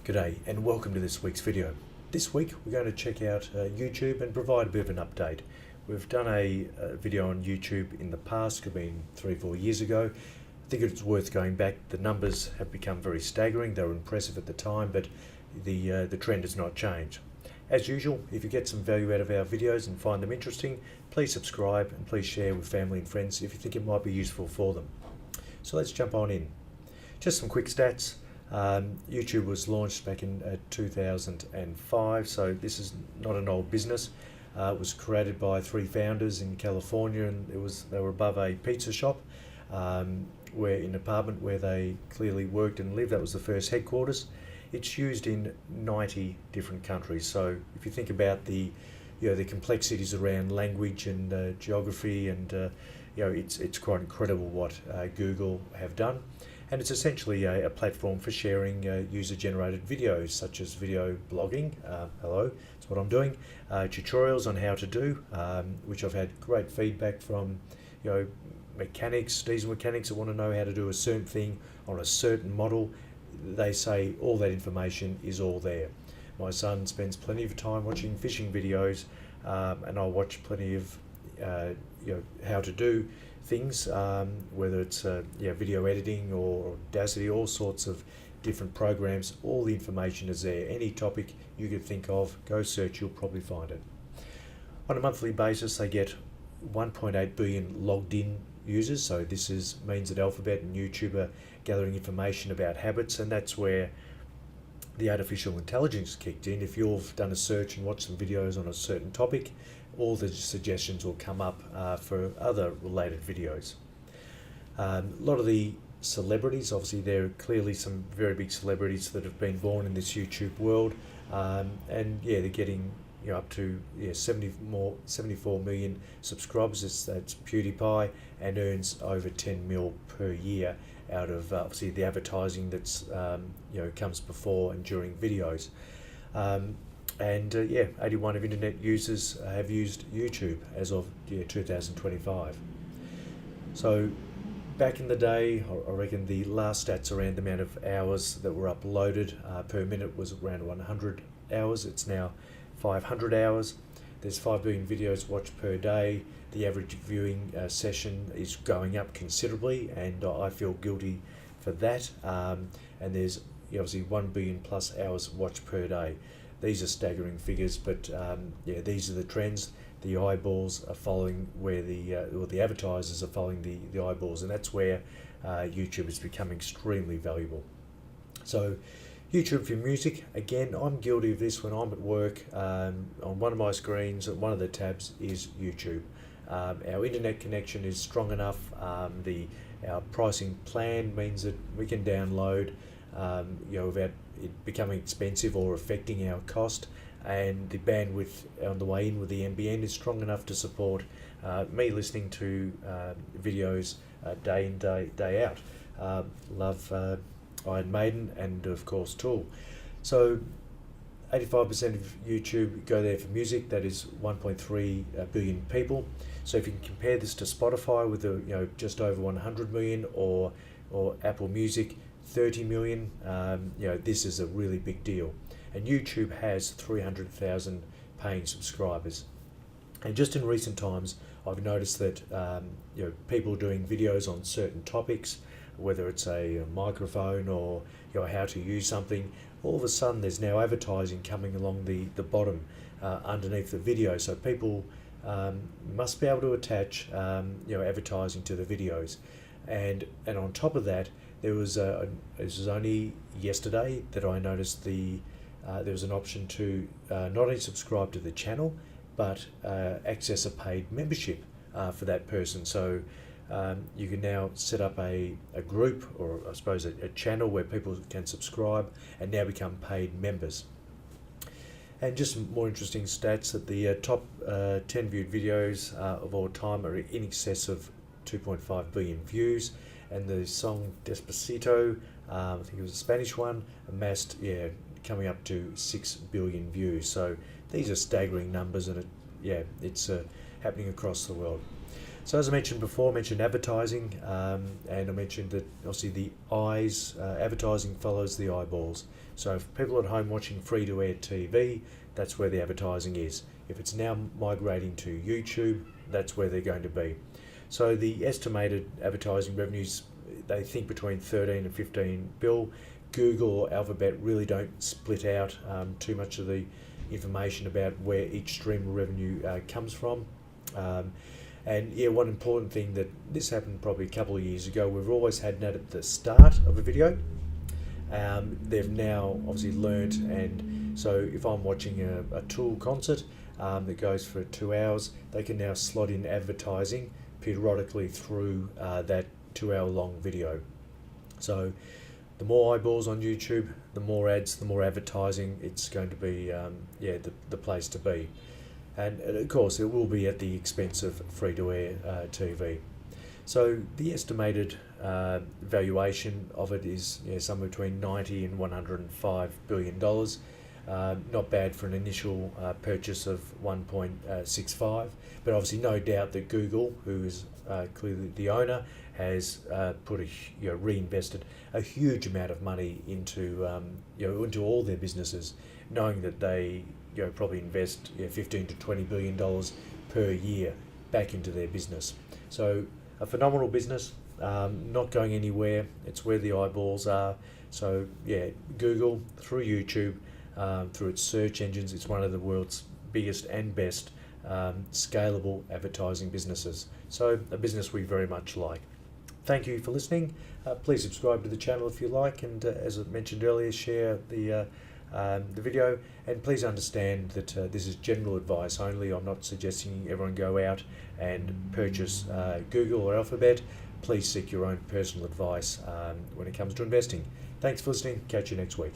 G'day and welcome to this week's video. This week we're going to check out YouTube and provide a bit of an update. We've done a video on YouTube in the past, could have been 3-4 years ago. I think it's worth going back. The numbers have become very staggering. They were impressive at the time, but the trend has not changed. As usual, if you get some value out of our videos and find them interesting, please subscribe and please share with family and friends if you think it might be useful for them. So let's jump on in. Just some quick stats. YouTube was launched back in 2005, so this is not an old business. It was created by 3 founders in California, and they were above a pizza shop, where in an apartment where they clearly worked and lived. That was the first headquarters. It's used in 90 different countries. So if you think about the complexities around language and geography, and it's quite incredible what Google have done. And it's essentially a platform for sharing user-generated videos, such as video blogging. Hello, that's what I'm doing. Tutorials on how to do, which I've had great feedback from, mechanics, diesel mechanics that want to know how to do a certain thing on a certain model. They say all that information is all there. My son spends plenty of time watching fishing videos, and I watch plenty of how to do things, whether it's video editing or Audacity, all sorts of different programs. All the information is there. Any topic you could think of, go search, you'll probably find it. On a monthly basis, they get 1.8 billion logged in users. So this means that Alphabet and YouTube are gathering information about habits, and that's where the artificial intelligence kicked in. If you've done a search and watched some videos on a certain topic, all the suggestions will come up for other related videos. A lot of the celebrities, obviously there are clearly some very big celebrities that have been born in this YouTube world, and they're getting up to 74 million subscribers. That's PewDiePie, and earns over 10 mil per year out of obviously the advertising that's comes before and during videos. 81 of internet users have used YouTube as of 2025. So back in the day, I reckon the last stats around the amount of hours that were uploaded per minute was around 100 hours. It's now 500 hours. There's 5 billion videos watched per day. The average viewing session is going up considerably, and I feel guilty for that. And there's obviously 1 billion plus hours watched per day. These are staggering figures, but these are the trends. The eyeballs are following where the advertisers are following the eyeballs, and that's where YouTube has become extremely valuable. So YouTube for music, again, I'm guilty of this when I'm at work. On one of my screens, one of the tabs is YouTube. Our internet connection is strong enough. Our pricing plan means that we can download without it becoming expensive or affecting our cost, and the bandwidth on the way in with the NBN is strong enough to support me listening to videos day in, day out. Love Iron Maiden and of course Tool. So 85% of YouTube go there for music. That is 1.3 billion people. So if you can compare this to Spotify with just over 100 million, or Apple Music 30 million, this is a really big deal. And YouTube has 300,000 paying subscribers. And just in recent times, I've noticed that people doing videos on certain topics, whether it's a microphone or how to use something, all of a sudden there's now advertising coming along the bottom underneath the video. So people must be able to attach advertising to the videos. And on top of that, this was only yesterday that I noticed there was an option to not only subscribe to the channel, but access a paid membership for that person. So you can now set up a group, or I suppose a channel where people can subscribe and now become paid members. And just some more interesting stats, that the top 10 viewed videos of all time are in excess of 2.5 billion views. And the song Despacito, I think it was a Spanish one, amassed coming up to 6 billion views. So these are staggering numbers, and it's happening across the world. So as I mentioned before, I mentioned advertising, and I mentioned that obviously the eyes, advertising follows the eyeballs. So if people at home watching free-to-air TV, that's where the advertising is. If it's now migrating to YouTube, that's where they're going to be. So the estimated advertising revenues, they think between 13 and 15 bill. Google or Alphabet really don't split out too much of the information about where each stream of revenue comes from. And yeah, one important thing that this happened probably a couple of years ago, we've always had that at the start of a video. They've now obviously learnt, and so if I'm watching a Tool concert that goes for 2 hours, they can now slot in advertising periodically through that 2 hour long video. So the more eyeballs on YouTube, the more ads, the more advertising, it's going to be the place to be. And of course it will be at the expense of free-to-air TV. So the estimated valuation of it is somewhere between $90 and $105 billion. Not bad for an initial purchase of 1.65, but obviously no doubt that Google, who is clearly the owner, has reinvested a huge amount of money into into all their businesses, knowing that they probably invest $15 to $20 billion per year back into their business. So a phenomenal business, not going anywhere. It's where the eyeballs are. So yeah, Google through YouTube, through its search engines, it's one of the world's biggest and best scalable advertising businesses. So a business we very much like. Thank you for listening. Please subscribe to the channel if you like, and as I mentioned earlier, share the video, and please understand that this is general advice only. I'm not suggesting everyone go out and purchase Google or Alphabet. Please seek your own personal advice when it comes to investing. Thanks for listening. Catch you next week.